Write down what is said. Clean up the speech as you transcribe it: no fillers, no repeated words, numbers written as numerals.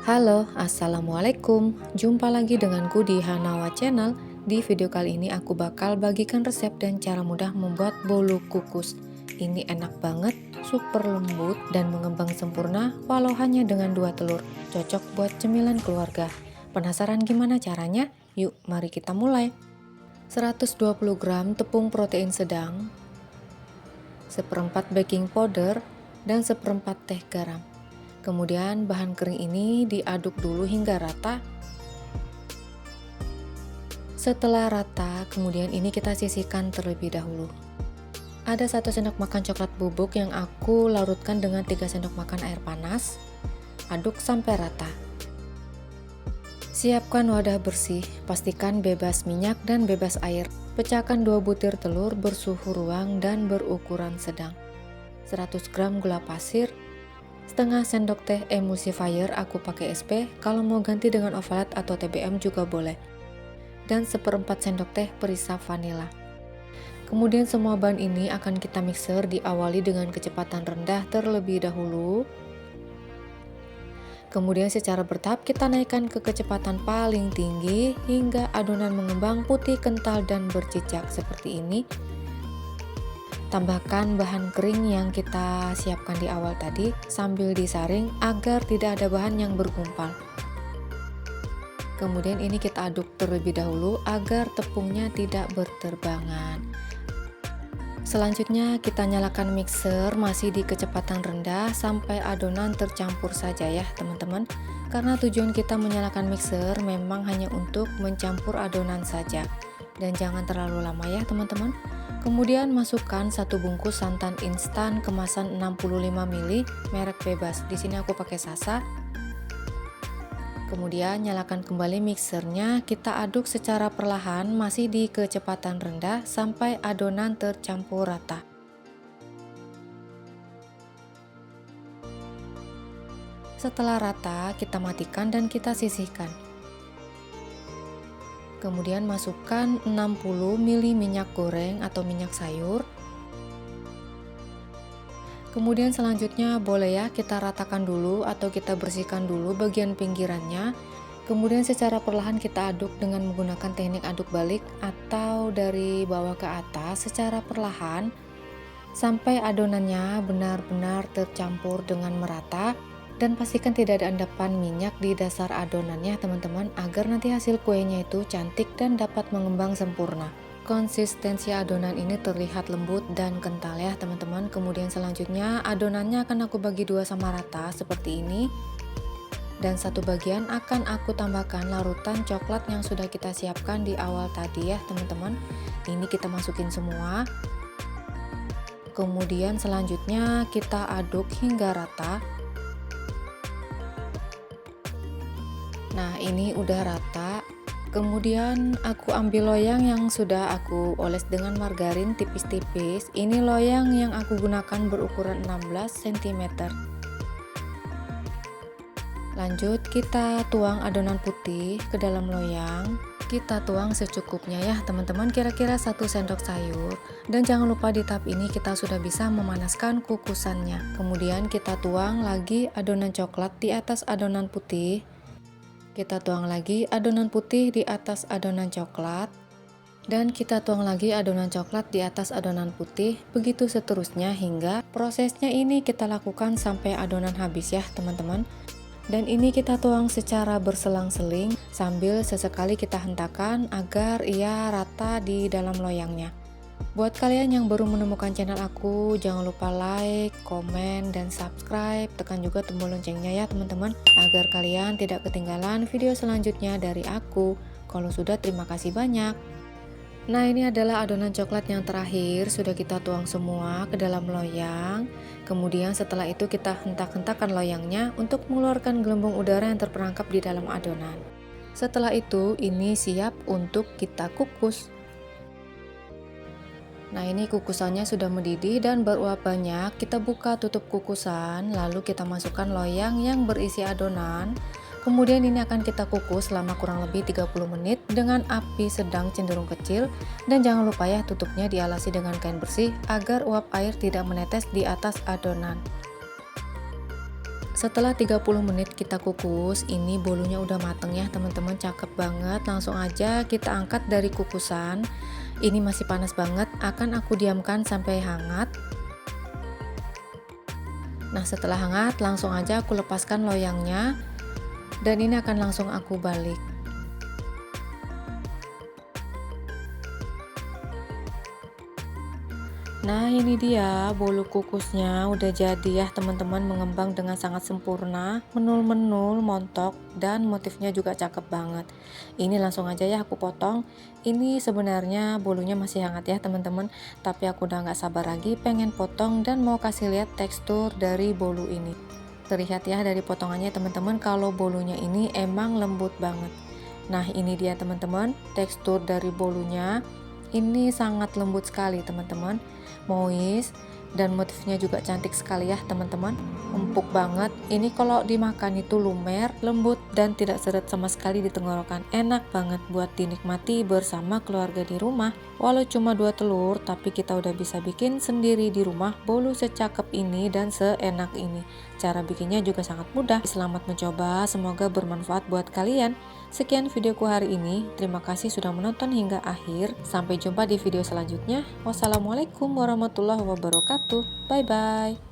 Halo, Assalamualaikum. Jumpa lagi denganku di Hanawa Channel. Di video kali ini aku bakal bagikan resep dan cara mudah membuat bolu kukus. Ini enak banget, super lembut dan mengembang sempurna walau hanya dengan 2 telur. Cocok buat cemilan keluarga. Penasaran gimana caranya? Yuk, mari kita mulai. 120 gram tepung protein sedang, seperempat baking powder, dan seperempat teh garam. Kemudian bahan kering ini diaduk dulu hingga rata. Setelah rata, kemudian ini kita sisihkan terlebih dahulu. Ada 1 sendok makan coklat bubuk yang aku larutkan dengan 3 sendok makan air panas. Aduk sampai rata. Siapkan wadah bersih, pastikan bebas minyak dan bebas air. Pecahkan 2 butir telur bersuhu ruang dan berukuran sedang. 100 gram gula pasir, setengah sendok teh emulsifier, aku pakai SP, kalau mau ganti dengan ovalat atau TBM juga boleh. Dan seperempat sendok teh perisap vanila. Kemudian semua bahan ini akan kita mixer, diawali dengan kecepatan rendah terlebih dahulu. Kemudian secara bertahap kita naikkan ke kecepatan paling tinggi hingga adonan mengembang putih kental dan bercicak seperti ini. Tambahkan bahan kering yang kita siapkan di awal tadi sambil disaring agar tidak ada bahan yang bergumpal. Kemudian ini kita aduk terlebih dahulu agar tepungnya tidak berterbangan. Selanjutnya kita nyalakan mixer masih di kecepatan rendah sampai adonan tercampur saja ya teman-teman. Karena tujuan kita menyalakan mixer memang hanya untuk mencampur adonan saja. Dan jangan terlalu lama ya teman-teman. Kemudian masukkan 1 bungkus santan instan kemasan 65 ml merek bebas. Di sini aku pakai Sasa. Kemudian nyalakan kembali mixernya, kita aduk secara perlahan masih di kecepatan rendah sampai adonan tercampur rata. Setelah rata, kita matikan dan kita sisihkan. Kemudian masukkan 60 ml minyak goreng atau minyak sayur. Kemudian selanjutnya boleh ya kita ratakan dulu atau kita bersihkan dulu bagian pinggirannya. Kemudian secara perlahan kita aduk dengan menggunakan teknik aduk balik atau dari bawah ke atas secara perlahan sampai adonannya benar-benar tercampur dengan merata. Dan pastikan tidak ada endapan minyak di dasar adonannya teman-teman, agar nanti hasil kuenya itu cantik dan dapat mengembang sempurna. Konsistensi adonan ini terlihat lembut dan kental ya teman-teman. Kemudian selanjutnya adonannya akan aku bagi 2 sama rata seperti ini. Dan 1 bagian akan aku tambahkan larutan coklat yang sudah kita siapkan di awal tadi ya teman-teman. Ini kita masukin semua. Kemudian selanjutnya kita aduk hingga rata. Nah ini udah rata. Kemudian aku ambil loyang yang sudah aku oles dengan margarin tipis-tipis. Ini loyang yang aku gunakan berukuran 16 cm. Lanjut kita tuang adonan putih ke dalam loyang. Kita tuang secukupnya ya teman-teman, kira-kira 1 sendok sayur. Dan jangan lupa di tahap ini kita sudah bisa memanaskan kukusannya. Kemudian kita tuang lagi adonan coklat di atas adonan putih. Kita tuang lagi adonan putih di atas adonan coklat. Dan kita tuang lagi adonan coklat di atas adonan putih. Begitu seterusnya hingga prosesnya ini kita lakukan sampai adonan habis ya teman-teman. Dan ini kita tuang secara berselang-seling sambil sesekali kita hentakan agar ia rata di dalam loyangnya. Buat kalian yang baru menemukan channel aku, jangan lupa like, komen, dan subscribe. Tekan juga tombol loncengnya ya teman-teman, agar kalian tidak ketinggalan video selanjutnya dari aku. Kalau sudah, terima kasih banyak. Nah ini adalah adonan coklat yang terakhir, sudah kita tuang semua ke dalam loyang. Kemudian setelah itu kita hentak-hentakan loyangnya untuk mengeluarkan gelembung udara yang terperangkap di dalam adonan. Setelah itu ini siap untuk kita kukus. Nah ini kukusannya sudah mendidih dan beruap banyak. Kita buka tutup kukusan, lalu kita masukkan loyang yang berisi adonan. Kemudian ini akan kita kukus selama kurang lebih 30 menit dengan api sedang cenderung kecil. Dan jangan lupa ya tutupnya dialasi dengan kain bersih agar uap air tidak menetes di atas adonan. Setelah 30 menit kita kukus, ini bolunya udah mateng ya teman-teman, cakep banget. Langsung aja kita angkat dari kukusan. Ini masih panas banget, akan aku diamkan sampai hangat. Nah, setelah hangat langsung aja aku lepaskan loyangnya. Dan ini akan langsung aku balik. Nah, ini dia bolu kukusnya udah jadi ya teman-teman, mengembang dengan sangat sempurna, menul-menul, montok, dan motifnya juga cakep banget. Ini langsung aja ya aku potong. Ini sebenarnya bolunya masih hangat ya teman-teman, tapi aku udah nggak sabar lagi pengen potong dan mau kasih lihat tekstur dari bolu ini. Terlihat ya dari potongannya teman-teman, kalau bolunya ini emang lembut banget. Nah, ini dia teman-teman, tekstur dari bolunya. Ini sangat lembut sekali teman-teman, moist, dan motifnya juga cantik sekali ya teman-teman, empuk banget. Ini kalau dimakan itu lumer, lembut, dan tidak seret sama sekali di tenggorokan. Enak banget buat dinikmati bersama keluarga di rumah. Walau cuma 2 telur, tapi kita udah bisa bikin sendiri di rumah bolu secakep ini dan seenak ini. Cara bikinnya juga sangat mudah. Selamat mencoba, semoga bermanfaat buat kalian. Sekian videoku hari ini, terima kasih sudah menonton hingga akhir. Sampai jumpa di video selanjutnya. Wassalamualaikum warahmatullahi wabarakatuh. Bye bye.